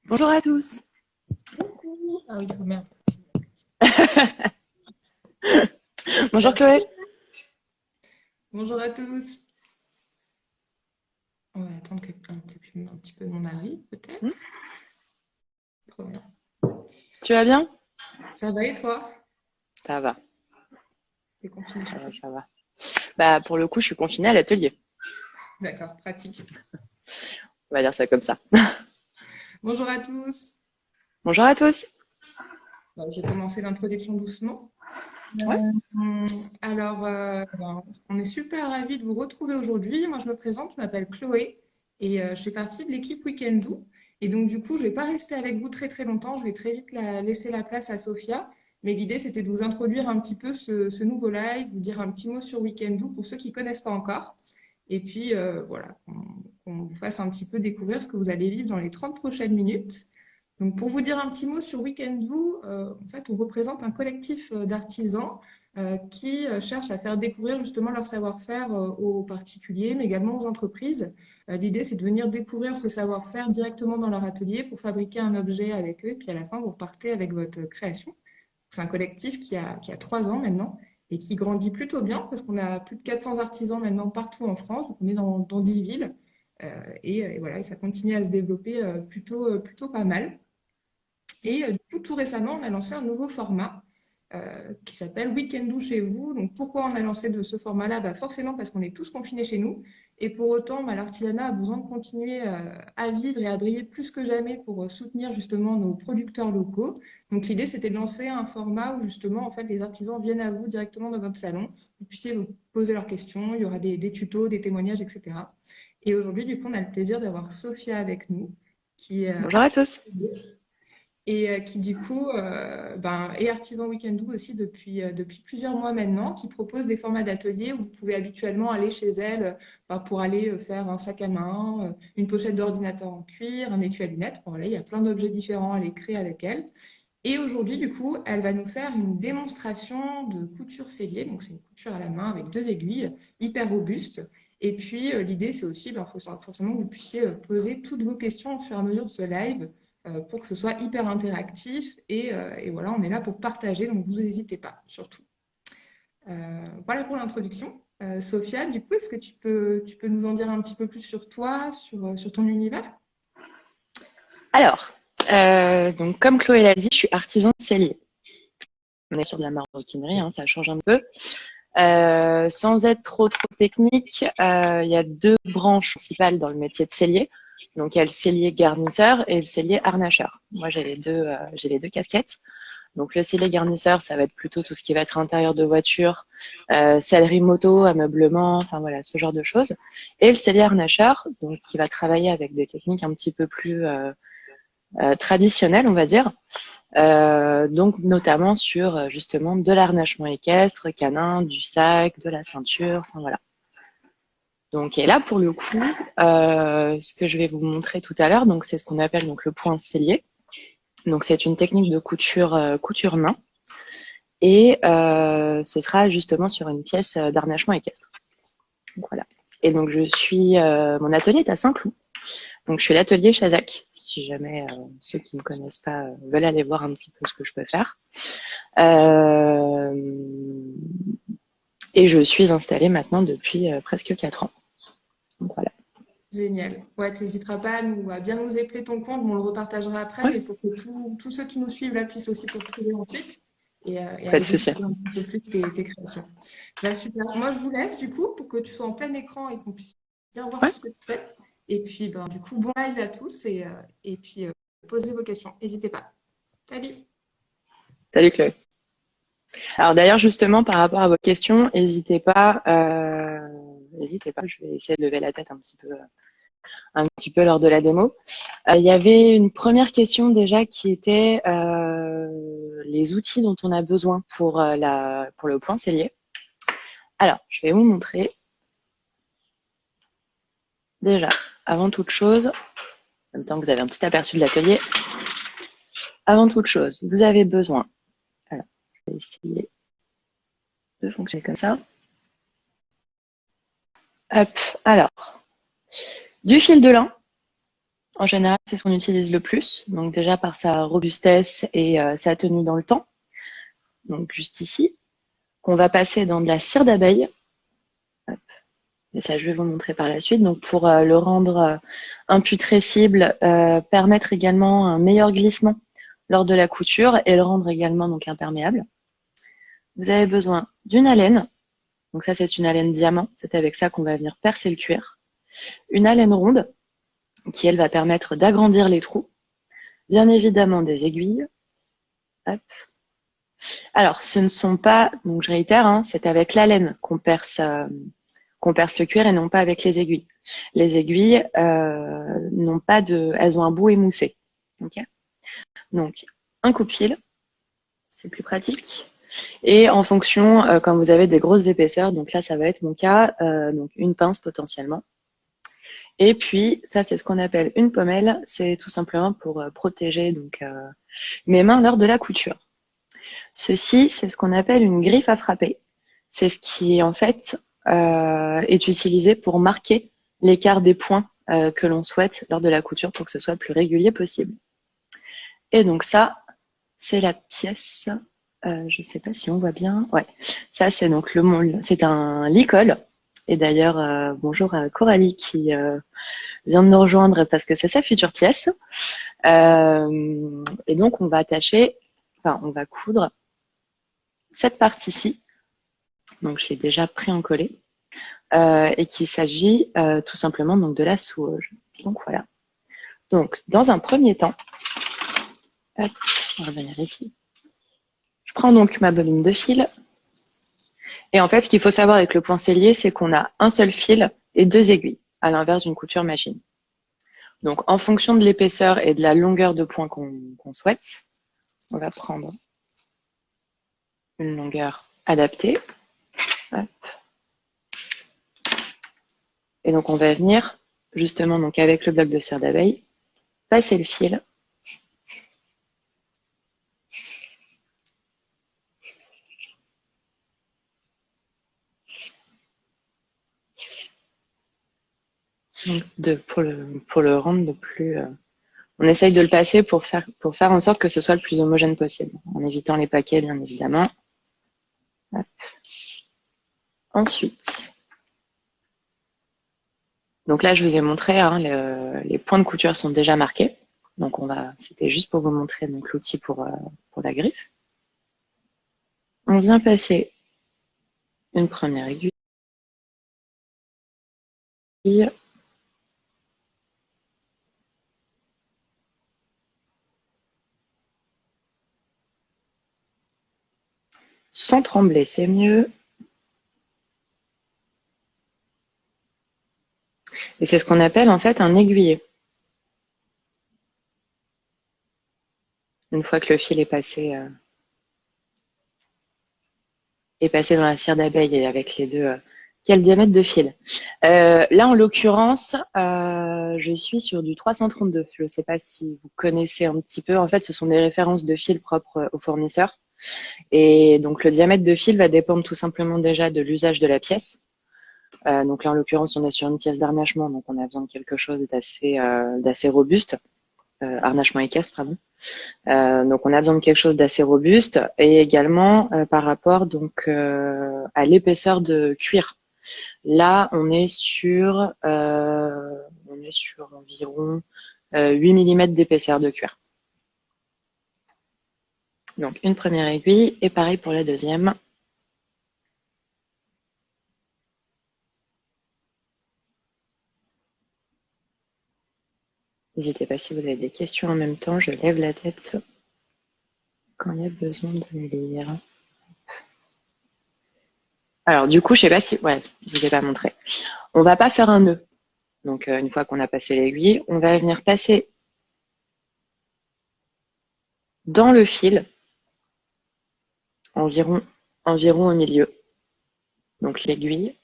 Bonjour à tous. Ah oui, merde. Bonjour Ça- Chloé. Bonjour à tous. On va attendre un petit peu de monde arrive, Hmm, peut-être. Trop bien. Tu vas bien? Ça va et toi? Ça va, T'es confiné chez ça va, toi? ça va. Bah, pour le coup, je suis confinée à l'atelier. D'accord, pratique. On va dire ça comme ça. Bonjour à tous. Bonjour à tous. Je vais commencer l'introduction doucement. Ouais. On est super ravis de vous retrouver aujourd'hui. Moi, je me présente, je m'appelle Chloé et je fais partie de l'équipe Weekendoo. Et donc, du coup, je ne vais pas rester avec vous très très longtemps. Je vais très vite laisser la place à Sophia. Mais l'idée, c'était de vous introduire un petit peu ce nouveau live, vous dire un petit mot sur Weekendoo pour ceux qui ne connaissent pas encore. Et puis, voilà, qu'on vous fasse un petit peu découvrir ce que vous allez vivre dans les 30 prochaines minutes. Donc, pour vous dire un petit mot sur Weekendoo, en fait, on représente un collectif d'artisans qui cherchent à faire découvrir justement leur savoir-faire aux particuliers, mais également aux entreprises. L'idée, c'est de venir découvrir ce savoir-faire directement dans leur atelier pour fabriquer un objet avec eux, et puis à la fin, vous repartez avec votre création. C'est un collectif qui a 3 ans maintenant et qui grandit plutôt bien parce qu'on a plus de 400 artisans maintenant partout en France. Donc on est dans 10 villes et voilà, et ça continue à se développer plutôt pas mal. Et du coup, tout récemment, on a lancé un nouveau format qui s'appelle Weekendoo chez vous. Donc, pourquoi on a lancé de ce format-là? Bah, forcément parce qu'on est tous confinés chez nous. Et pour autant, bah, l'artisanat a besoin de continuer à vivre et à briller plus que jamais pour soutenir justement nos producteurs locaux. Donc, l'idée, c'était de lancer un format où justement, en fait, les artisans viennent à vous directement dans votre salon. Vous puissiez vous poser leurs questions. Il y aura des tutos, des témoignages, etc. Et aujourd'hui, du coup, on a le plaisir d'avoir Sophia avec nous, qui est Bonjour à artiste tous. et qui du coup est artisan Weekendoo aussi depuis plusieurs mois maintenant, qui propose des formats d'atelier où vous pouvez habituellement aller chez elle pour aller faire un sac à main, une pochette d'ordinateur en cuir, un étui à lunettes. Bon, voilà, il y a plein d'objets différents à aller créer avec elle. Et aujourd'hui, du coup, elle va nous faire une démonstration de couture sellier. Donc, c'est une couture à la main avec 2 aiguilles, hyper robuste. Et puis, l'idée, c'est aussi, forcément, que vous puissiez poser toutes vos questions au fur et à mesure de ce live pour que ce soit hyper interactif. Et voilà, on est là pour partager, donc vous n'hésitez pas, surtout. Voilà pour l'introduction. Sophia, du coup, est-ce que tu peux nous en dire un petit peu plus sur toi, sur ton univers? Alors, donc comme Chloé l'a dit, je suis artisan sellier. On est sur de la maroquinerie, hein, ça change un peu. Sans être trop technique, il y a deux branches principales dans le métier de sellier. Donc, il y a le sellier garnisseur et le sellier harnacheur. Moi, j'ai les deux casquettes. Donc le scellé garnisseur, ça va être plutôt tout ce qui va être intérieur de voiture, sellerie moto, ameublement, enfin voilà, ce genre de choses. Et le scellé harnacheur, donc qui va travailler avec des techniques un petit peu plus traditionnelles, on va dire. Donc notamment sur justement de l'harnachement équestre, canin, du sac, de la ceinture, enfin voilà. Donc et là pour le coup, ce que je vais vous montrer tout à l'heure, donc c'est ce qu'on appelle donc le point sellier. Donc c'est une technique de couture main. Et ce sera justement sur une pièce d'harnachement équestre. Donc, voilà. Et donc mon atelier est à Saint-Cloud. Donc je suis l'atelier Chazak, si jamais ceux qui ne me connaissent pas veulent aller voir un petit peu ce que je peux faire. Euh, et je suis installée maintenant depuis presque 4 ans. Donc voilà. Génial. Ouais, tu n'hésiteras pas à bien nous épeler ton compte, mais on le repartagera après, Ouais, mais pour que tous ceux qui nous suivent là puissent aussi te retrouver ensuite et pas de aller souci. découvrir un petit peu plus tes créations. Bah, super. Moi, je vous laisse du coup pour que tu sois en plein écran et qu'on puisse bien voir tout Ouais. ce que tu fais. Et puis, ben, du coup, bon live à tous et puis posez vos questions. N'hésitez pas. Salut. Salut Chloé. Alors d'ailleurs justement par rapport à vos questions, n'hésitez pas. Je vais essayer de lever la tête un petit peu lors de la démo. Il y avait une première question déjà qui était les outils dont on a besoin pour le point sellier. Alors, je vais vous montrer. Déjà, avant toute chose, en même temps que vous avez un petit aperçu de l'atelier, avant toute chose, vous avez besoin. Alors, je vais essayer de fonctionner comme ça. Hop, alors, du fil de lin. En général, c'est ce qu'on utilise le plus, donc déjà par sa robustesse et sa tenue dans le temps. Donc juste ici, qu'on va passer dans de la cire d'abeille. Et ça, je vais vous montrer par la suite. Donc pour le rendre imputrescible, permettre également un meilleur glissement lors de la couture et le rendre également donc imperméable. Vous avez besoin d'une haleine. Donc ça, c'est une haleine diamant. C'est avec ça qu'on va venir percer le cuir. Une haleine ronde qui, elle, va permettre d'agrandir les trous. Bien évidemment, des aiguilles. Hop. Alors, ce ne sont pas, donc je réitère, hein, c'est avec la laine qu'on perce le cuir et non pas avec les aiguilles. Les aiguilles n'ont pas de, elles ont un bout émoussé. Okay, donc, un coupe-fil, c'est plus pratique. Et en fonction, quand vous avez des grosses épaisseurs, donc là, ça va être mon cas, donc une pince potentiellement. Et puis, ça, c'est ce qu'on appelle une pommelle. C'est tout simplement pour protéger donc mes mains lors de la couture. Ceci, c'est ce qu'on appelle une griffe à frapper. C'est ce qui, en fait, est utilisé pour marquer l'écart des points que l'on souhaite lors de la couture pour que ce soit le plus régulier possible. Et donc ça, c'est la pièce. Je ne sais pas si on voit bien. Ouais, ça, c'est donc le moule. C'est un licol. Et d'ailleurs, bonjour à Coralie qui vient de nous rejoindre parce que c'est sa future pièce. Et donc, on va attacher, enfin, on va coudre cette partie-ci. Donc, je l'ai déjà pré-encollée. Et qu'il s'agit tout simplement donc de la souauge. Donc, voilà. Donc, dans un premier temps, hop, on va venir ici. Je prends donc ma bobine de fil. Et en fait, ce qu'il faut savoir avec le point sellier, c'est qu'on a un seul fil et deux aiguilles, à l'inverse d'une couture machine. Donc, en fonction de l'épaisseur et de la longueur de point qu'on souhaite, on va prendre une longueur adaptée. Hop. Et donc, on va venir, justement, donc avec le bloc de cire d'abeille, passer le fil. Pour le rendre le plus... on essaye de le passer pour faire en sorte que ce soit le plus homogène possible, en évitant les paquets, bien évidemment. Hop. Ensuite, donc là, je vous ai montré, hein, les points de couture sont déjà marqués. Donc c'était juste pour vous montrer donc l'outil pour la griffe. On vient passer une première aiguille. Sans trembler, c'est mieux. Et c'est ce qu'on appelle en fait un aiguillé. Une fois que le fil est passé dans la cire d'abeille et avec les deux, quel diamètre de fil. Là, en l'occurrence, je suis sur du 332. Je ne sais pas si vous connaissez un petit peu. En fait, ce sont des références de fil propres aux fournisseurs. Et donc, le diamètre de fil va dépendre tout simplement déjà de l'usage de la pièce. Donc là, en l'occurrence, on est sur une pièce d'harnachement, donc on a besoin de quelque chose d'assez robuste. Harnachement équestre, pardon. Donc on a besoin de quelque chose d'assez robuste et également par rapport donc à l'épaisseur de cuir. Là, on est sur environ 8 mm d'épaisseur de cuir. Donc une première aiguille et pareil pour la deuxième. N'hésitez pas si vous avez des questions en même temps, je lève la tête quand il y a besoin de me lire. Alors du coup, je sais pas si... Ouais, je vous ai pas montré. On va pas faire un nœud. Donc une fois qu'on a passé l'aiguille, on va venir passer dans le fil environ au milieu. Donc l'aiguille,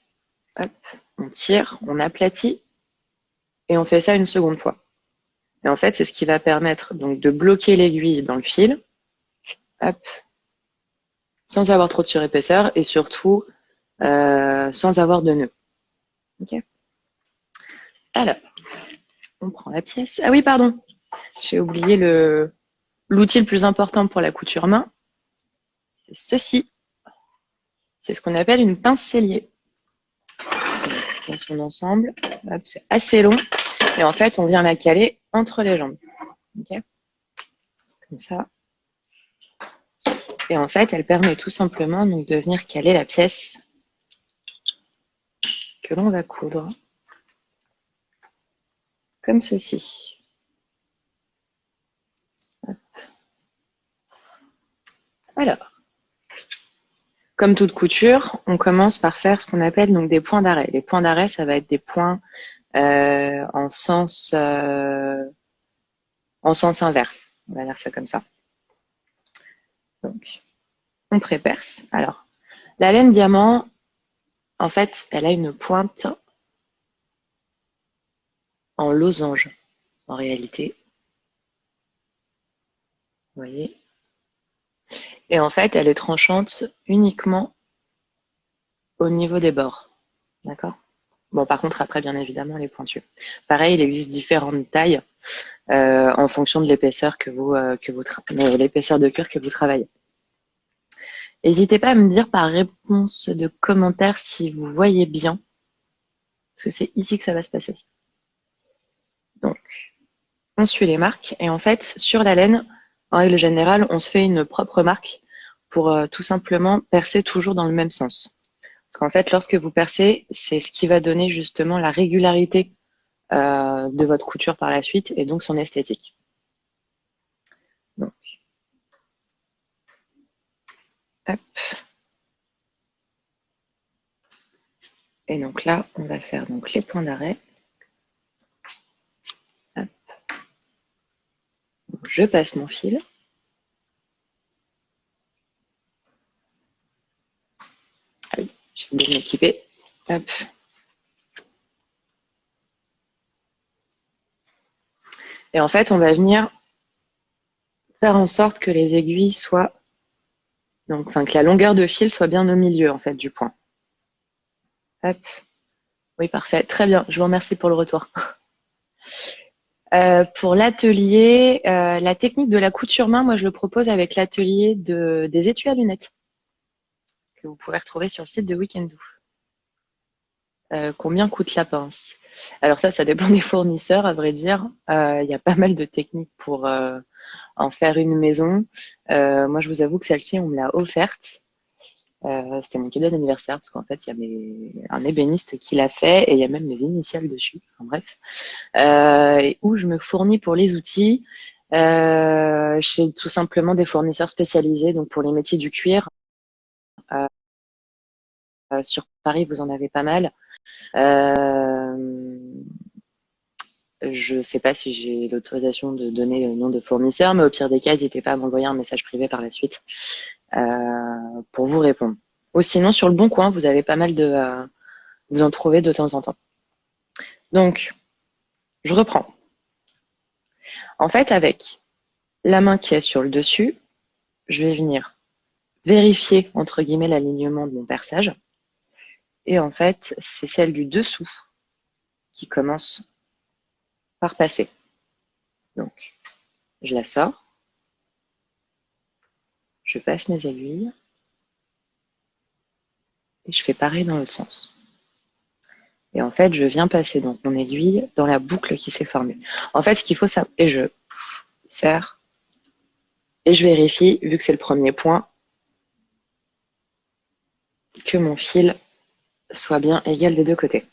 hop, on tire, on aplatit et on fait ça une seconde fois. Et en fait, c'est ce qui va permettre donc de bloquer l'aiguille dans le fil, hop, sans avoir trop de surépaisseur et surtout sans avoir de nœud. Okay. Alors, on prend la pièce. Ah oui, pardon, j'ai oublié l'outil le plus important pour la couture main. C'est ceci. C'est ce qu'on appelle une pince sellier. Dans son ensemble, c'est assez long. Et en fait, on vient la caler entre les jambes. Okay, comme ça. Et en fait, elle permet tout simplement donc, de venir caler la pièce que l'on va coudre. Comme ceci. Hop. Alors, comme toute couture, on commence par faire ce qu'on appelle donc des points d'arrêt. Les points d'arrêt, ça va être des points en sens inverse. On va dire ça comme ça. Donc, on préperce. Alors, la laine diamant, en fait, elle a une pointe en losange, en réalité. Vous voyez? Et en fait, elle est tranchante uniquement au niveau des bords. D'accord? Bon, par contre, après, bien évidemment, elle est pointue. Pareil, il existe différentes tailles en fonction de l'épaisseur l'épaisseur de cuir que vous travaillez. N'hésitez pas à me dire par réponse de commentaire si vous voyez bien, parce que c'est ici que ça va se passer. Donc, on suit les marques et en fait, sur la laine, en règle générale, on se fait une propre marque pour tout simplement percer toujours dans le même sens. Parce qu'en fait, lorsque vous percez, c'est ce qui va donner justement la régularité de votre couture par la suite et donc son esthétique. Donc, hop. Et donc là, on va faire donc les points d'arrêt. Je passe mon fil. Ah oui, j'ai oublié de m'équiper. Hop. Et en fait, on va venir faire en sorte que les aiguilles soient, donc, enfin, que la longueur de fil soit bien au milieu en fait du point. Hop. Oui, parfait. Très bien. Je vous remercie pour le retour. Pour l'atelier, la technique de la couture main, moi, je le propose avec l'atelier des étuis à lunettes que vous pouvez retrouver sur le site de Weekendoo. Combien coûte la pince? Alors ça dépend des fournisseurs, à vrai dire. Il y a pas mal de techniques pour en faire une maison. Moi, je vous avoue que celle-ci, on me l'a offerte. C'était mon cadeau d'anniversaire parce qu'en fait, il y a un ébéniste qui l'a fait et il y a même mes initiales dessus. Enfin bref. Et où je me fournis pour les outils chez tout simplement des fournisseurs spécialisés. Donc pour les métiers du cuir, sur Paris, vous en avez pas mal. Je ne sais pas si j'ai l'autorisation de donner le nom de fournisseur, mais au pire des cas, n'hésitez pas à m'envoyer un message privé par la suite pour vous répondre. Ou sinon, sur le Bon Coin, vous avez pas mal de... vous en trouvez de temps en temps. Donc, je reprends. En fait, avec la main qui est sur le dessus, je vais venir vérifier, entre guillemets, l'alignement de mon perçage. Et en fait, c'est celle du dessous qui commence par passer. Donc, je la sors. Je passe mes aiguilles. Et je fais pareil dans l'autre sens. Et en fait, je viens passer donc mon aiguille dans la boucle qui s'est formée. En fait, ce qu'il faut savoir, et je serre, et je vérifie, vu que c'est le premier point, que mon fil soit bien égal des deux côtés.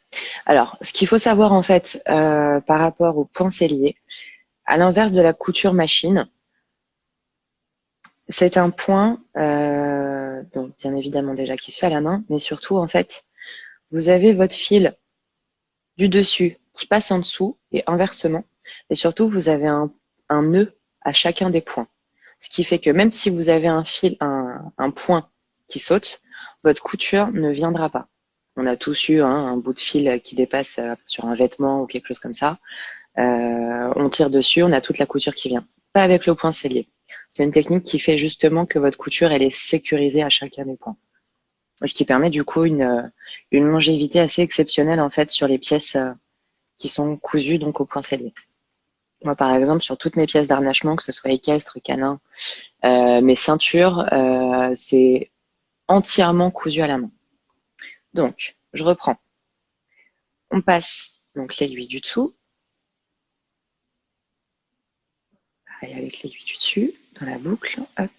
Alors, ce qu'il faut savoir en fait par rapport au point sellier, à l'inverse de la couture machine, c'est un point, donc bien évidemment déjà qui se fait à la main, mais surtout en fait, vous avez votre fil du dessus qui passe en dessous et inversement, et surtout vous avez un nœud à chacun des points. Ce qui fait que même si vous avez un fil, un point qui saute, votre couture ne viendra pas. On a tous eu un bout de fil qui dépasse sur un vêtement ou quelque chose comme ça. On tire dessus, on a toute la couture qui vient. Pas avec le point sellier. C'est une technique qui fait justement que votre couture elle est sécurisée à chacun des points. Ce qui permet du coup une longévité assez exceptionnelle en fait sur les pièces qui sont cousus donc au point sellier. Moi, par exemple, sur toutes mes pièces d'harnachement, que ce soit équestre, canin, mes ceintures, c'est entièrement cousu à la main. Donc, je reprends. On passe donc l'aiguille du dessous. Pareil avec l'aiguille du dessus, dans la boucle, hop,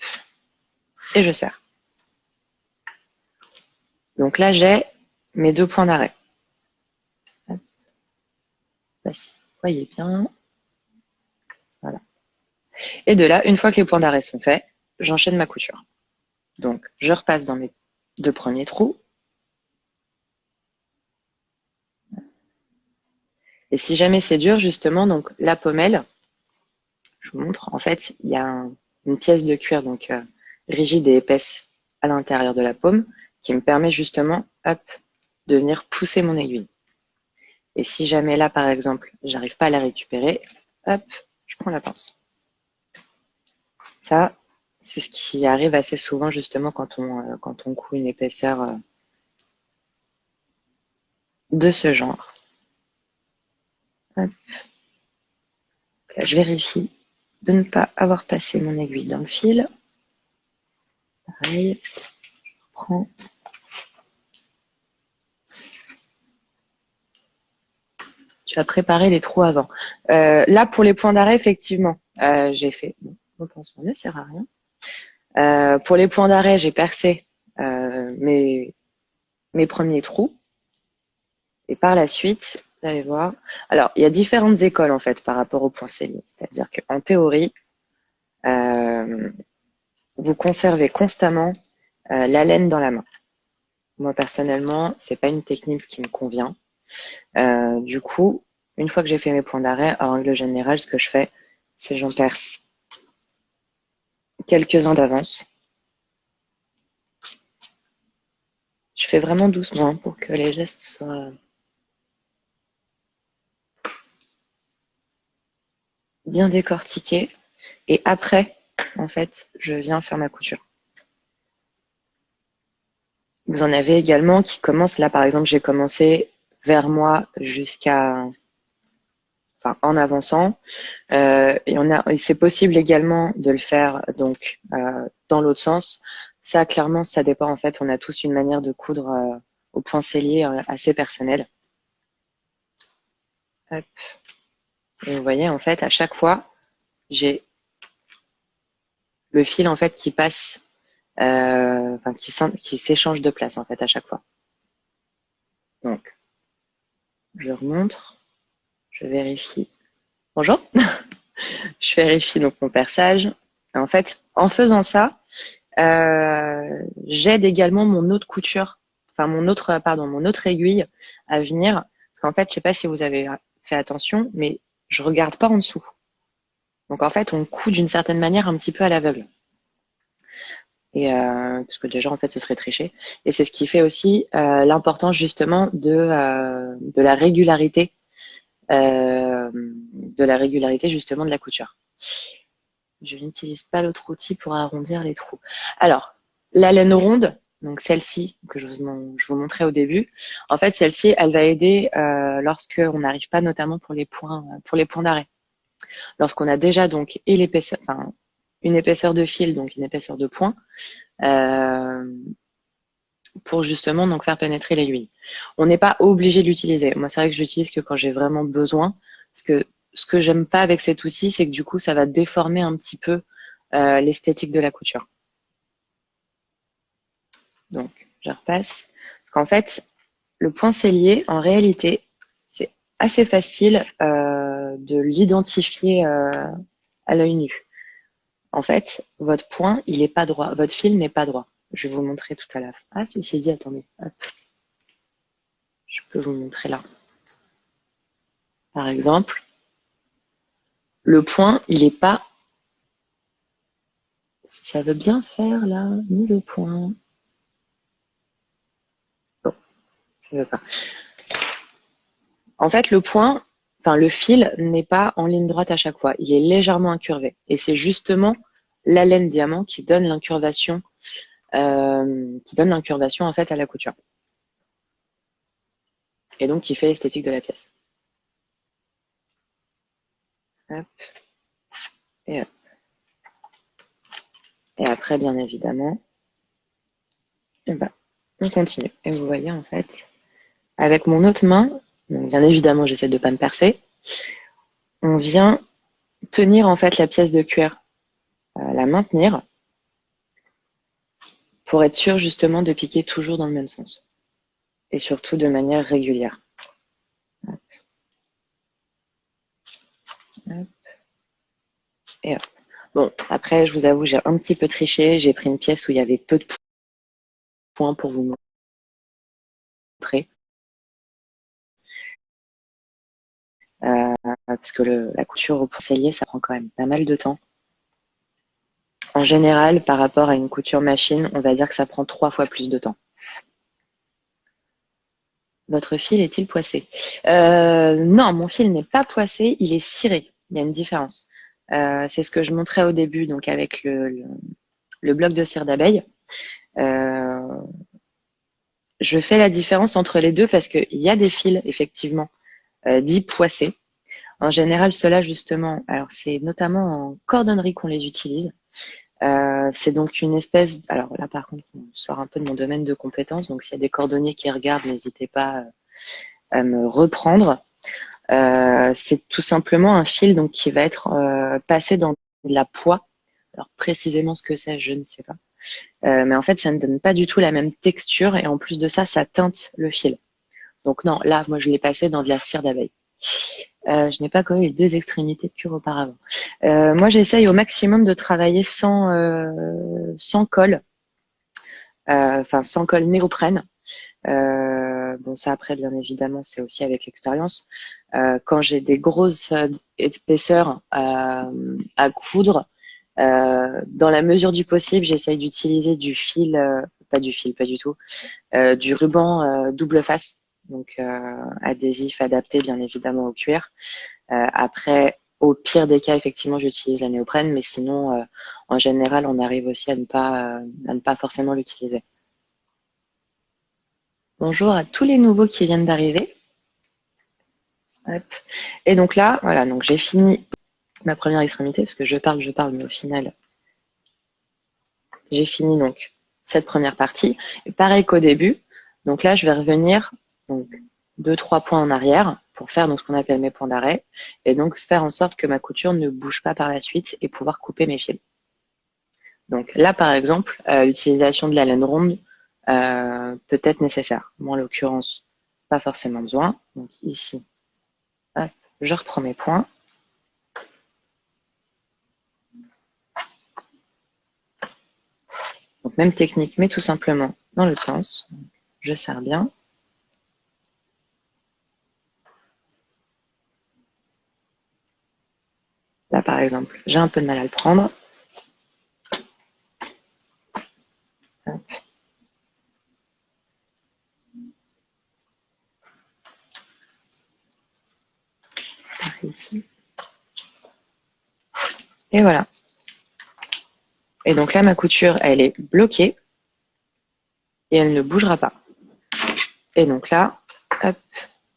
et je serre. Donc là, j'ai mes 2 points d'arrêt. Là, si vous voyez bien. Voilà. Et de là, une fois que les points d'arrêt sont faits, j'enchaîne ma couture. Donc, je repasse dans mes 2 premiers trous. Et si jamais c'est dur, justement, donc la pommelle, je vous montre, en fait, il y a une pièce de cuir donc rigide et épaisse à l'intérieur de la paume qui me permet justement, hop, de venir pousser mon aiguille. Et si jamais là, par exemple, j'arrive pas à la récupérer, hop, je prends la pince. Ça, c'est ce qui arrive assez souvent justement quand on coud une épaisseur de ce genre. Hop. Là, je vérifie de ne pas avoir passé mon aiguille dans le fil. Pareil, je reprends. Tu as préparé les trous avant. Là, pour les points d'arrêt, effectivement, j'ai fait... Bon, mon pansement ne sert à rien. Pour les points d'arrêt, j'ai percé mes premiers trous. Et par la suite, vous allez voir... Alors, il y a différentes écoles, en fait, par rapport au point sellier. C'est-à-dire qu'en théorie, vous conservez constamment la laine dans la main. Moi, personnellement, c'est pas une technique qui me convient. Du coup, une fois que j'ai fait mes points d'arrêt, en règle générale, ce que je fais, c'est j'en perce quelques-uns d'avance. Je fais vraiment doucement pour que les gestes soient bien décortiqués. Et après, en fait, je viens faire ma couture. Vous en avez également qui commencent, là par exemple, j'ai commencé vers moi jusqu'à... Enfin, en avançant. Et c'est possible également de le faire donc dans l'autre sens. Ça, clairement, ça dépend. En fait, on a tous une manière de coudre au point sellier assez personnelle. Hop. Et vous voyez, en fait, à chaque fois, j'ai le fil en fait qui passe, enfin qui s'échange de place en fait à chaque fois. Donc, je remontre, je vérifie. Bonjour. Je vérifie donc mon perçage. Et en fait, en faisant ça, j'aide également mon autre couture, enfin mon autre aiguille à venir. Parce qu'en fait, je sais pas si vous avez fait attention, mais je regarde pas en dessous. Donc en fait, on coud d'une certaine manière un petit peu à l'aveugle. Et parce que déjà en fait, ce serait tricher. Et c'est ce qui fait aussi l'importance justement de la régularité, justement de la couture. Je n'utilise pas l'autre outil pour arrondir les trous. Alors, la laine ronde, donc celle-ci que je vous montrais au début, en fait, celle-ci, elle va aider lorsque on n'arrive pas, notamment pour les points d'arrêt. Lorsqu'on a déjà donc et l'épaisseur, enfin une épaisseur de fil, donc une épaisseur de point, pour justement donc faire pénétrer l'aiguille. On n'est pas obligé de l'utiliser. Moi, c'est vrai que je l'utilise que quand j'ai vraiment besoin, parce que ce que j'aime pas avec cet outil, c'est que du coup, ça va déformer un petit peu l'esthétique de la couture. Donc, je repasse. Parce qu'en fait, le point sellier, en réalité, c'est assez facile de l'identifier à l'œil nu. En fait, votre point, il n'est pas droit. Votre fil n'est pas droit. Je vais vous montrer tout à l'heure. Ah, ceci dit, attendez. Hop. Je peux vous montrer là. Par exemple, le point, il n'est pas... Si ça veut bien faire la mise au point. Bon, ça ne veut pas. En fait, le point, enfin le fil n'est pas en ligne droite à chaque fois. Il est légèrement incurvé. Et c'est justement la laine diamant qui donne l'incurvation, en fait à la couture. Et donc qui fait l'esthétique de la pièce. hop, et hop. Et après, bien évidemment, et ben, on continue. Et vous voyez, en fait, avec mon autre main, donc bien évidemment, j'essaie de ne pas me percer, on vient tenir en fait la pièce de cuir, la maintenir, pour être sûr justement de piquer toujours dans le même sens. Et surtout de manière régulière. Hop. Hop. Et hop. Bon, après, je vous avoue, j'ai un petit peu triché. J'ai pris une pièce où il y avait peu de points pour vous montrer. Parce que la couture au point cellier, ça prend quand même pas mal de temps. En général, par rapport à une couture machine, on va dire que ça prend 3 fois plus de temps. Votre fil est-il poissé? Non, mon fil n'est pas poissé, il est ciré. Il y a une différence. C'est ce que je montrais au début, donc avec le bloc de cire d'abeille. Je fais la différence entre les deux parce qu'il y a des fils, effectivement, dits poissés. En général, ceux-là, justement, alors c'est notamment en cordonnerie qu'on les utilise. C'est donc une espèce. Alors là, par contre, on sort un peu de mon domaine de compétences. Donc, s'il y a des cordonniers qui regardent, n'hésitez pas à me reprendre. C'est tout simplement un fil donc qui va être passé dans de la poix. Alors précisément ce que c'est, je ne sais pas. Mais en fait, ça ne donne pas du tout la même texture et en plus de ça, ça teinte le fil. Donc non, là, moi, je l'ai passé dans de la cire d'abeille. Je n'ai pas connu les 2 extrémités de cure auparavant. Moi, j'essaye au maximum de travailler sans colle, enfin sans colle néoprène. Bon, ça après, bien évidemment, c'est aussi avec l'expérience. Quand j'ai des grosses épaisseurs à coudre, dans la mesure du possible, j'essaye d'utiliser du fil, pas du fil, pas du tout, du ruban double face, donc adhésif adapté bien évidemment au cuir. Après, au pire des cas, effectivement, j'utilise la néoprène, mais sinon, en général, on arrive aussi à ne pas forcément l'utiliser. Bonjour à tous les nouveaux qui viennent d'arriver. Hop. Et donc là, voilà, donc j'ai fini ma première extrémité, parce que je parle, mais au final, j'ai fini donc cette première partie. Et pareil qu'au début, donc là, je vais revenir donc 2-3 points en arrière pour faire donc ce qu'on appelle mes points d'arrêt, et donc faire en sorte que ma couture ne bouge pas par la suite et pouvoir couper mes fils. Donc là, par exemple, l'utilisation de la laine ronde peut être nécessaire. Moi, en l'occurrence, pas forcément besoin. Donc ici, hop, je reprends mes points. Donc même technique, mais tout simplement dans l'autre sens. Je serre bien. Là, par exemple, j'ai un peu de mal à le prendre. Hop. Ici. Et voilà. Et donc là, ma couture, elle est bloquée et elle ne bougera pas. Et donc là, hop,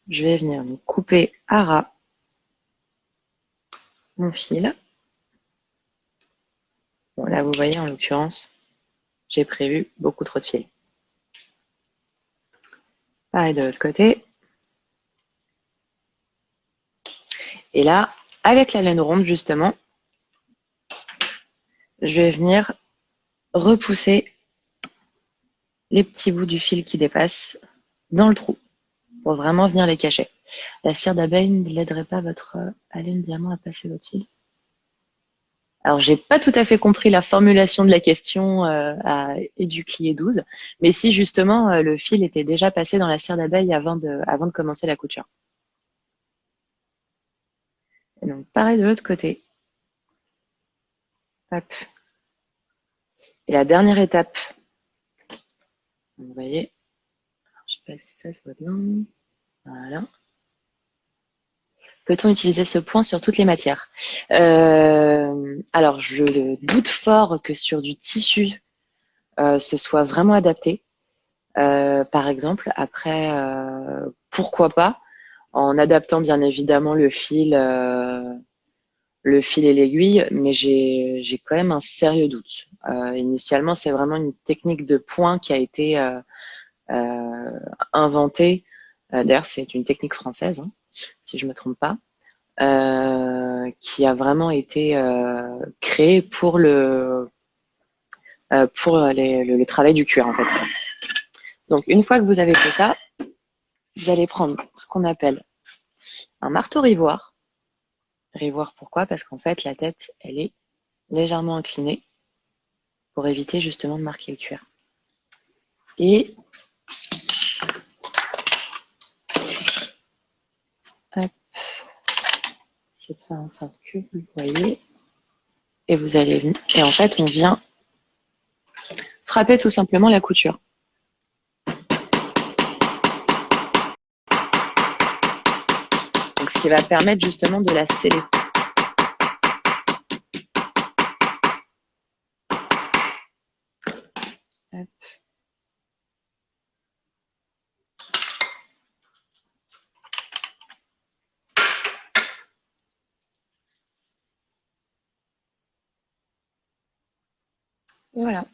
je vais venir me couper à ras mon fil. Bon, là, vous voyez, en l'occurrence, j'ai prévu beaucoup trop de fils. Pareil de l'autre côté. Et là, avec la laine ronde, justement, je vais venir repousser les petits bouts du fil qui dépassent dans le trou pour vraiment venir les cacher. La cire d'abeille ne l'aiderait pas votre haleine diamant à passer votre fil? Alors, j'ai pas tout à fait compris la formulation de la question à Educlier 12, mais si justement le fil était déjà passé dans la cire d'abeille avant de commencer la couture. Et donc, pareil de l'autre côté. Hop. Et la dernière étape, vous voyez, je sais pas si ça se voit bien. Voilà. Peut-on utiliser ce point sur toutes les matières? Alors, je doute fort que sur du tissu, ce soit vraiment adapté. Par exemple, après, pourquoi pas, en adaptant bien évidemment le fil le fil et l'aiguille, mais j'ai quand même un sérieux doute. Initialement, c'est vraiment une technique de point qui a été inventée. D'ailleurs, c'est une technique française, hein, si je me trompe pas, qui a vraiment été créée pour le travail du cuir, en fait. Donc, une fois que vous avez fait ça, vous allez prendre ce qu'on appelle un marteau rivoire. Rivoire, pourquoi? Parce qu'en fait, la tête, elle est légèrement inclinée pour éviter justement de marquer le cuir. Et hop, je vais faire en sorte que vous le voyez. Et vous allez, et en fait, on vient frapper tout simplement la couture. Donc, ce qui va permettre justement de la sceller. Hop. Et voilà.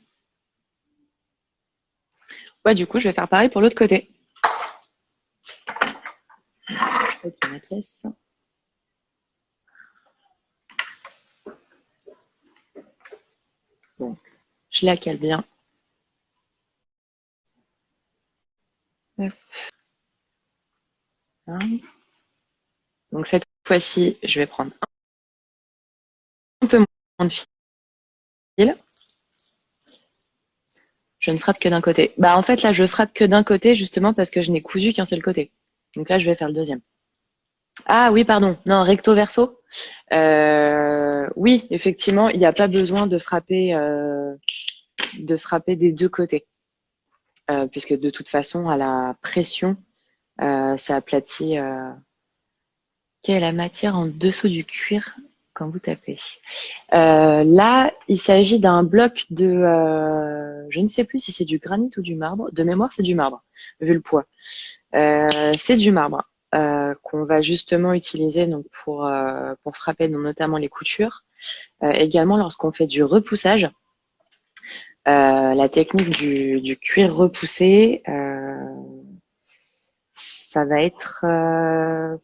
Ouais, du coup, je vais faire pareil pour l'autre côté. Je peux prendre ma pièce. Donc, je la cale bien. Hop. Donc, cette fois-ci, je vais prendre un peu moins de fil. Je ne frappe que d'un côté. Bah, en fait, là, je frappe que d'un côté, justement, parce que je n'ai cousu qu'un seul côté. Donc là, je vais faire le deuxième. Ah oui, pardon. Non, recto verso. Oui, effectivement, il n'y a pas besoin de frapper des deux côtés. Puisque de toute façon, à la pression, ça aplatit. Quelle est la matière en dessous du cuir quand vous tapez? Là, il s'agit d'un bloc de, je ne sais plus si c'est du granit ou du marbre. De mémoire, c'est du marbre, vu le poids. C'est du marbre qu'on va justement utiliser donc pour frapper donc, notamment les coutures. Également, lorsqu'on fait du repoussage, la technique du cuir repoussé, ça va être,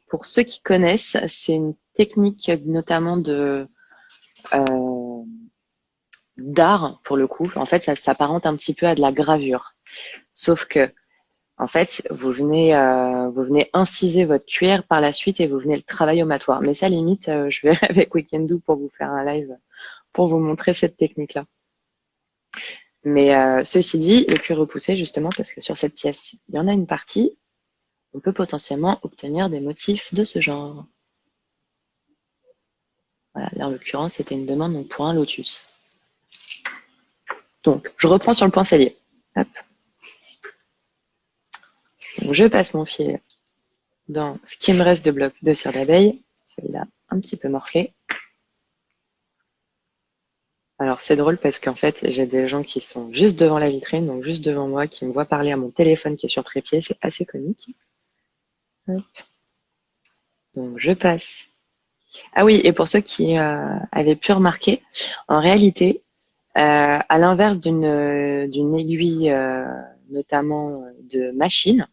pour ceux qui connaissent, c'est une technique notamment euh, d'art pour le coup. En fait, ça s'apparente un petit peu à de la gravure. Sauf que, en fait, vous venez inciser votre cuir par la suite et vous venez le travailler au matoir. Mais ça, limite, je vais avec Weekendoo pour vous faire un live pour vous montrer cette technique-là. Mais ceci dit, le cuir repoussé, justement, parce que sur cette pièce, il y en a une partie, on peut potentiellement obtenir des motifs de ce genre. Voilà, là, en l'occurrence, c'était une demande donc, pour un lotus. Donc, je reprends sur le point salier. Hop. Donc, je passe mon fil dans ce qui me reste de bloc de cire d'abeille, celui-là un petit peu morflé. Alors c'est drôle parce qu'en fait j'ai des gens qui sont juste devant la vitrine, donc juste devant moi, qui me voient parler à mon téléphone qui est sur trépied, c'est assez comique. Hop. Donc je passe. Ah oui, et pour ceux qui avaient pu remarquer, en réalité, à l'inverse d'une aiguille notamment de machine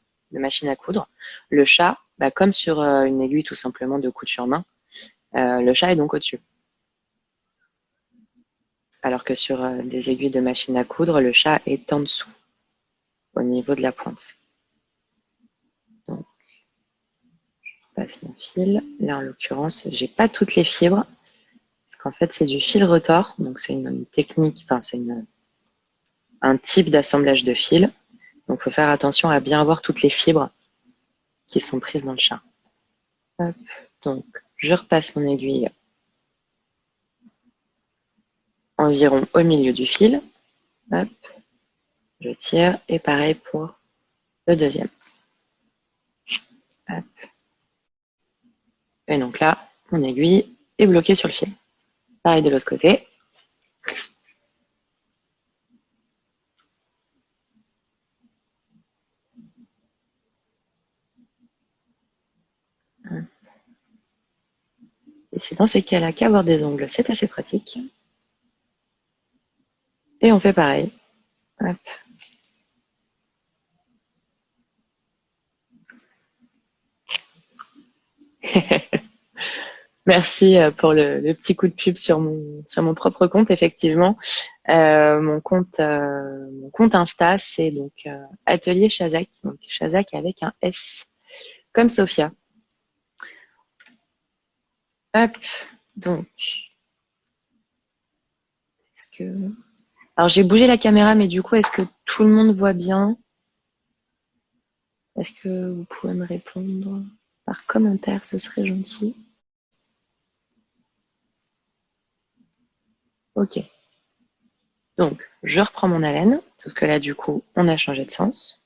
à coudre, le chat, bah, comme sur une aiguille tout simplement de couture main, le chat est donc au-dessus. Alors que sur des aiguilles de machine à coudre, le chat est en dessous, au niveau de la pointe. Donc, je passe mon fil. Là, en l'occurrence, j'ai pas toutes les fibres, parce qu'en fait, c'est du fil retors, donc c'est une technique, enfin, c'est un type d'assemblage de fil. Donc, il faut faire attention à bien avoir toutes les fibres qui sont prises dans le chat. Hop. Donc, je repasse mon aiguille environ au milieu du fil. Hop. Je tire, et pareil pour le deuxième. Hop. Et donc là, mon aiguille est bloquée sur le fil. Pareil de l'autre côté. Et c'est dans ces cas-là qu'avoir des ongles, c'est assez pratique. Et on fait pareil. Hop. Merci pour le petit coup de pub sur mon propre compte, effectivement. Mon compte Insta, c'est donc Atelier Chazak, donc Chazak avec un S, comme Sophia. Hop, donc, alors j'ai bougé la caméra, mais du coup, est-ce que tout le monde voit bien? Est-ce que vous pouvez me répondre par commentaire, ce serait gentil. Ok. Donc, je reprends mon haleine, sauf que là, du coup, on a changé de sens.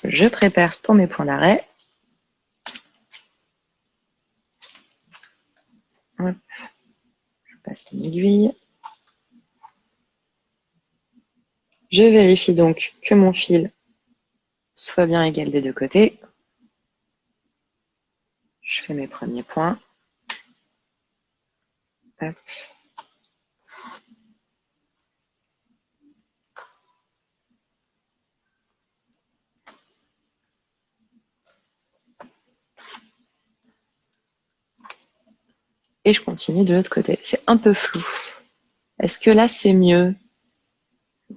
Je prépare pour mes points d'arrêt. Hop. Je passe mon aiguille. Je vérifie donc que mon fil soit bien égal des deux côtés. Je fais mes premiers points. Hop. Et je continue de l'autre côté. C'est un peu flou. Est-ce que là, c'est mieux?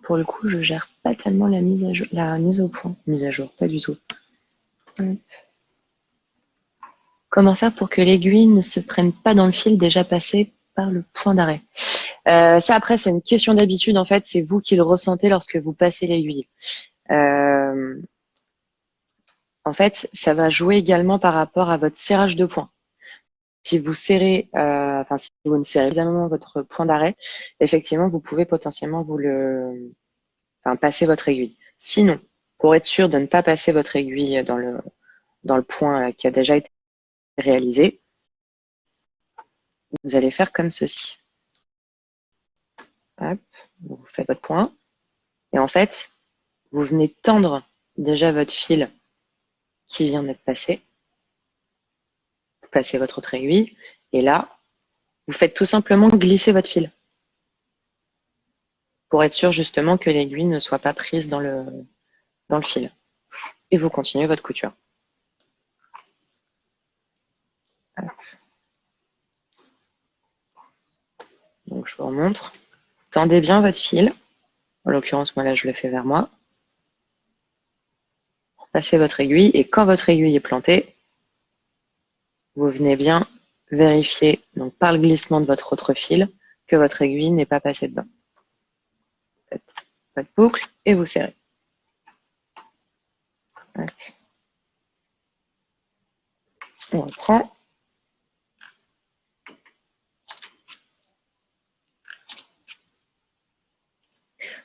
Pour le coup, je gère pas tellement la mise au point. Mise à jour, pas du tout. Hop. Comment faire pour que l'aiguille ne se prenne pas dans le fil déjà passé par le point d'arrêt? Ça, après, c'est une question d'habitude. En fait, c'est vous qui le ressentez lorsque vous passez l'aiguille. En fait, ça va jouer également par rapport à votre serrage de poing. Si vous serrez, si vous ne serrez évidemment votre point d'arrêt, effectivement, vous pouvez potentiellement passer votre aiguille. Sinon, pour être sûr de ne pas passer votre aiguille dans le point qui a déjà été réalisé, vous allez faire comme ceci. Hop, vous faites votre point. Et en fait, vous venez tendre déjà votre fil qui vient d'être passé. Vous passez votre autre aiguille. Et là, vous faites tout simplement glisser votre fil. Pour être sûr justement que l'aiguille ne soit pas prise dans le fil. Et vous continuez votre couture. Hop. Donc je vous remontre. Tendez bien votre fil. En l'occurrence, moi là, je le fais vers moi. Passez votre aiguille et quand votre aiguille est plantée, vous venez bien vérifier, donc par le glissement de votre autre fil, que votre aiguille n'est pas passée dedans. Faites votre boucle et vous serrez. Ouais. On reprend.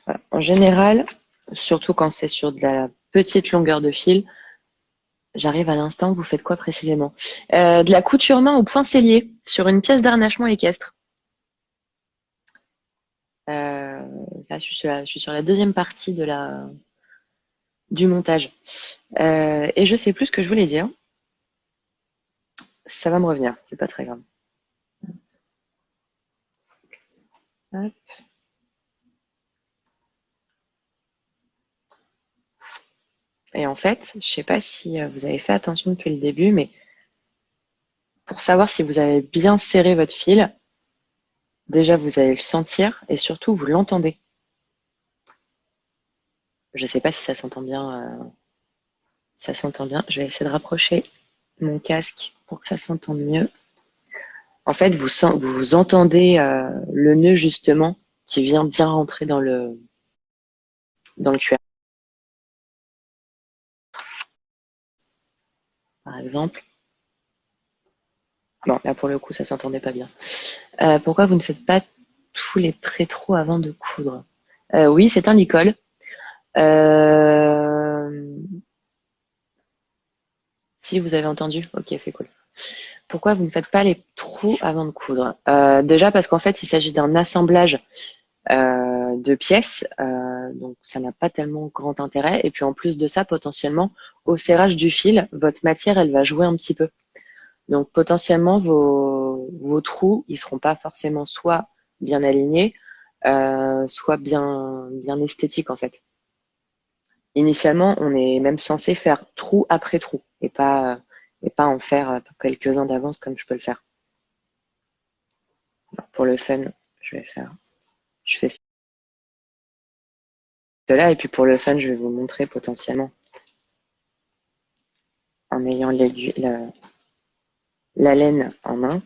Voilà. En général, surtout quand c'est sur de la petite longueur de fil, j'arrive à l'instant, vous faites quoi précisément? De la couture main au point sellier sur une pièce d'harnachement équestre. Là, je suis sur la deuxième partie du montage. Et je sais plus ce que je voulais dire. Ça va me revenir, c'est pas très grave. Hop. Et en fait, je sais pas si vous avez fait attention depuis le début, mais pour savoir si vous avez bien serré votre fil, déjà vous allez le sentir et surtout vous l'entendez. Je sais pas si ça s'entend bien. Ça s'entend bien. Je vais essayer de rapprocher mon casque pour que ça s'entende mieux. En fait, vous entendez le nœud justement qui vient bien rentrer dans le cuir. Par exemple. Bon, là pour le coup, ça s'entendait pas bien. Pourquoi vous ne faites pas tous les pré-trous avant de coudre? Oui, c'est un Nicole. Si vous avez entendu, ok, c'est cool. Pourquoi vous ne faites pas les trous avant de coudre? Déjà parce qu'en fait, il s'agit d'un assemblage de pièces, donc ça n'a pas tellement grand intérêt. Et puis en plus de ça, potentiellement, au serrage du fil, votre matière, elle va jouer un petit peu. Donc potentiellement vos trous, ils seront pas forcément soit bien alignés, soit bien esthétiques en fait. Initialement, on est même censé faire trou après trou et pas en faire quelques-uns d'avance comme je peux le faire. Pour le fun, je fais cela et puis pour le fun, je vais vous montrer potentiellement en ayant la laine en main.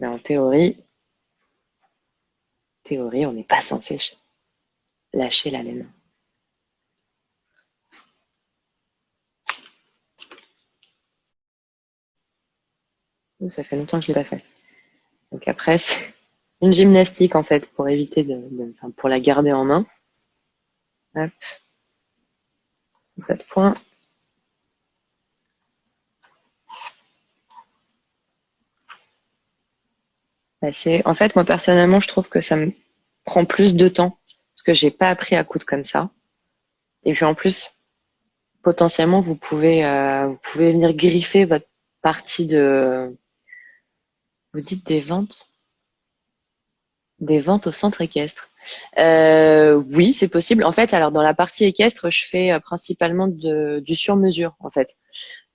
Mais en théorie, on n'est pas censé lâcher la laine. Ça fait longtemps que je ne l'ai pas fait. Donc après, c'est une gymnastique en fait pour éviter pour la garder en main. Hop. Pas de point. En fait, moi personnellement, je trouve que ça me prend plus de temps parce que j'ai pas appris à coudre comme ça. Et puis en plus, potentiellement, vous pouvez venir griffer votre partie de. Vous dites des ventes au centre équestre. Oui, c'est possible. En fait, alors dans la partie équestre, je fais principalement du sur-mesure en fait.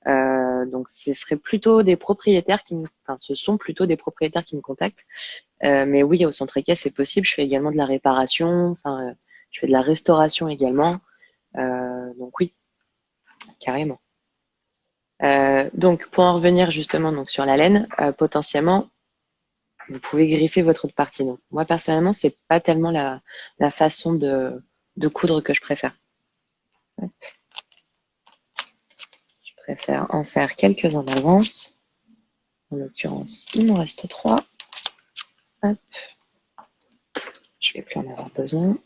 Donc ce serait plutôt des propriétaires ce sont plutôt des propriétaires qui me contactent. Mais oui, au centre équestre, c'est possible. Je fais également de la réparation. Je fais de la restauration également. Donc oui, carrément. Donc pour en revenir justement donc sur la laine, potentiellement vous pouvez griffer votre autre partie. Donc moi personnellement, c'est pas tellement la façon de coudre que je préfère. Je préfère en faire quelques-uns d'avance. En l'occurrence, il m'en reste 3. Hop. Je vais plus en avoir besoin.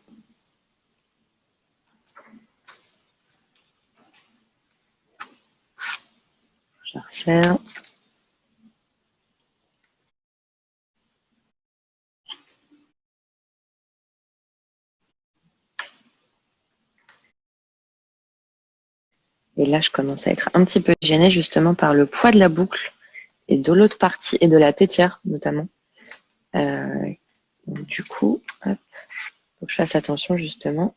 Je resserre. Et là, je commence à être un petit peu gênée justement par le poids de la boucle et de l'autre partie et de la tétière notamment. Donc, du coup, hop, faut que je fasse attention justement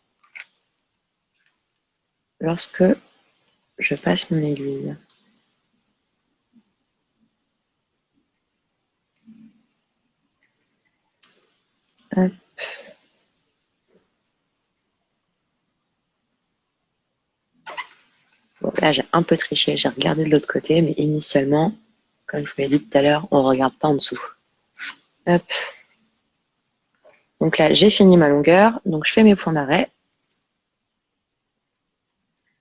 lorsque je passe mon aiguille. Hop. Bon, là, j'ai un peu triché, j'ai regardé de l'autre côté, mais initialement, comme je vous l'ai dit tout à l'heure, on ne regarde pas en dessous. Hop. Donc là, j'ai fini ma longueur, donc je fais mes points d'arrêt.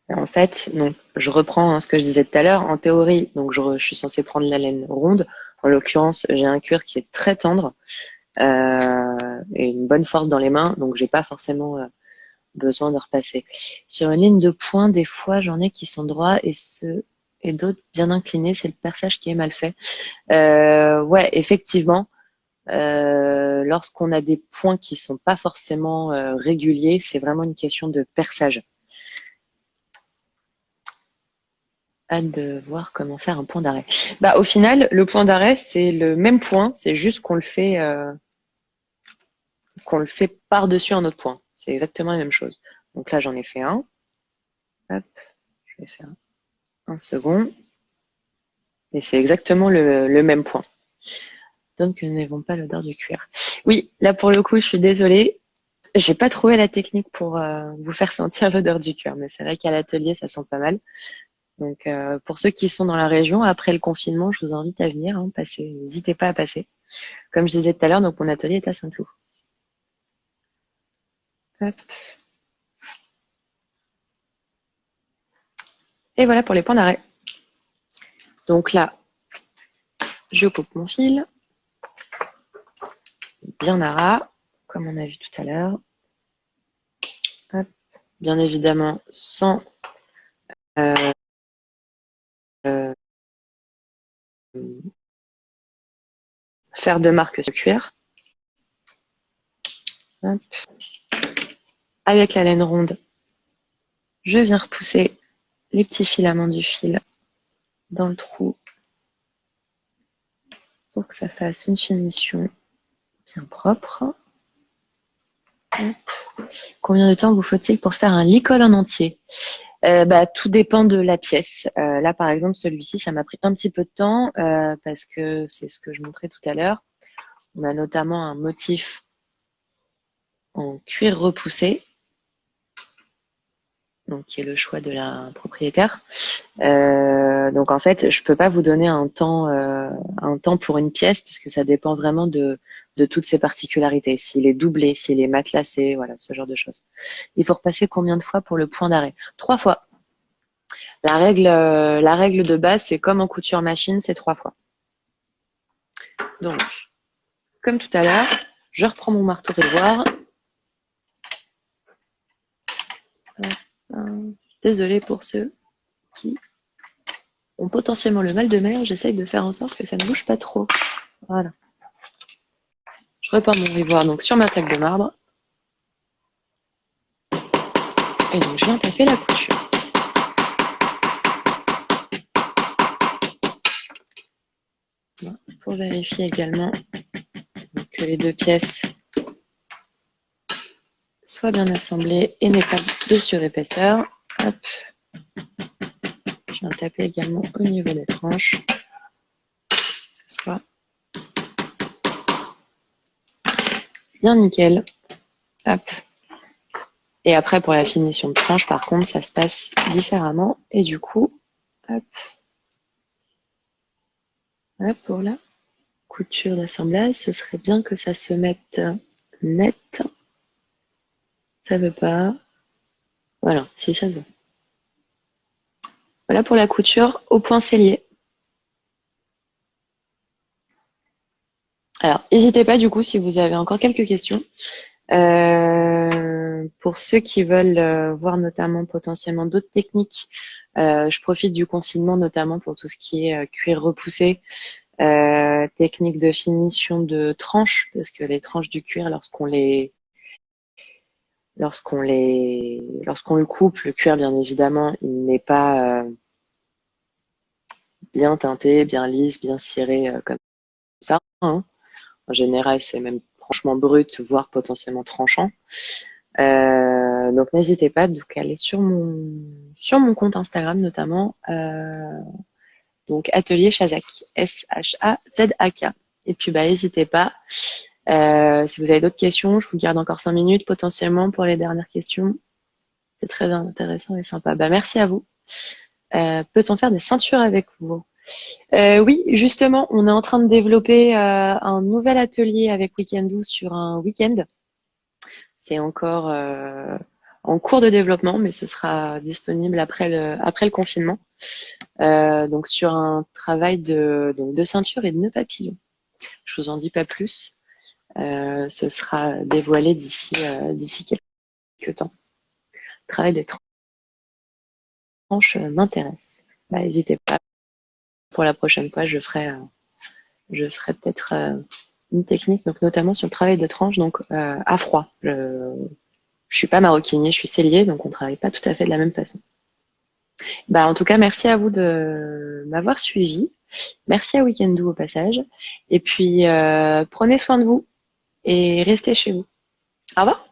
En fait, donc, je reprends ce que je disais tout à l'heure. En théorie, donc je suis censée prendre la laine ronde. En l'occurrence, j'ai un cuir qui est très tendre et une bonne force dans les mains, donc j'ai pas forcément besoin de repasser. Sur une ligne de pointe, des fois, j'en ai qui sont droits et d'autres bien inclinés. C'est le perçage qui est mal fait. Ouais, effectivement, lorsqu'on a des points qui sont pas forcément réguliers, c'est vraiment une question de perçage. Hâte de voir comment faire un point d'arrêt. Bah, au final, le point d'arrêt, c'est le même point, c'est juste qu'on le fait par-dessus un autre point. C'est exactement la même chose. Donc là, j'en ai fait un. Hop, je vais faire un second. Et c'est exactement le même point. Donc, nous n'avons pas l'odeur du cuir. Oui, là, pour le coup, je suis désolée. J'ai pas trouvé la technique pour vous faire sentir l'odeur du cuir. Mais c'est vrai qu'à l'atelier, ça sent pas mal. Donc, pour ceux qui sont dans la région, après le confinement, je vous invite à venir. N'hésitez pas à passer. Comme je disais tout à l'heure, donc mon atelier est à Saint-Cloud. Hop. Et voilà pour les points d'arrêt. Donc là, je coupe mon fil, bien à ras, comme on a vu tout à l'heure. Bien évidemment, sans faire de marque sur le cuir. Hop. Avec la laine ronde, je viens repousser les petits filaments du fil dans le trou pour que ça fasse une finition bien propre. Combien de temps vous faut-il pour faire un lit-colle en entier? Tout dépend de la pièce. Là, par exemple, celui-ci, ça m'a pris un petit peu de temps parce que c'est ce que je montrais tout à l'heure. On a notamment un motif en cuir repoussé, donc qui est le choix de la propriétaire. Donc en fait, je peux pas vous donner un temps pour une pièce puisque ça dépend vraiment de toutes ses particularités. S'il est doublé, s'il est matelassé, voilà, ce genre de choses. Il faut repasser combien de fois pour le point d'arrêt? 3 fois. La règle de base, c'est comme en couture machine, c'est 3 fois. Donc, comme tout à l'heure, je reprends mon marteau rasoir. Désolée pour ceux qui ont potentiellement le mal de mer. J'essaye de faire en sorte que ça ne bouge pas trop. Voilà. Je repars mon rasoir donc sur ma plaque de marbre. Et donc, je viens taper la couture. Pour vérifier également que les deux pièces soient bien assemblées et n'aient pas de surépaisseur. Hop. Je viens taper également au niveau des tranches. Que ce soit bien nickel. Hop. Et après, pour la finition de tranche, par contre, ça se passe différemment. Et du coup, hop. Hop, pour la couture d'assemblage, ce serait bien que ça se mette net. Ça veut pas. Voilà, si ça veut. Voilà pour la couture au point sellier. Alors, n'hésitez pas du coup si vous avez encore quelques questions. Pour ceux qui veulent voir notamment potentiellement d'autres techniques, je profite du confinement notamment pour tout ce qui est cuir repoussé, technique de finition de tranches, parce que les tranches du cuir, lorsqu'on le coupe, le cuir bien évidemment, il n'est pas bien teinté, bien lisse, bien ciré comme ça, hein. En général, c'est même franchement brut, voire potentiellement tranchant. Donc n'hésitez pas donc à aller sur mon compte Instagram notamment, donc Atelier Shazak, Shazak. Et puis n'hésitez pas. Si vous avez d'autres questions, je vous garde encore 5 minutes potentiellement pour les dernières questions. C'est très intéressant et sympa. Merci à vous. Peut-on faire des ceintures avec vous? Oui, justement, on est en train de développer un nouvel atelier avec Weekendoo sur un week-end. C'est encore en cours de développement, mais ce sera disponible après le confinement. Donc sur un travail de ceinture et de nœuds papillons. Je vous en dis pas plus. Ce sera dévoilé d'ici quelques temps. Le travail des tranches m'intéresse. N'hésitez pas. Pour la prochaine fois, je ferai peut-être une technique, donc notamment sur le travail de tranche, donc à froid. Je suis pas maroquinier, je suis sellier, donc on travaille pas tout à fait de la même façon. En tout cas, merci à vous de m'avoir suivi. Merci à Weekendoo au passage. Et puis, prenez soin de vous et restez chez vous. Au revoir.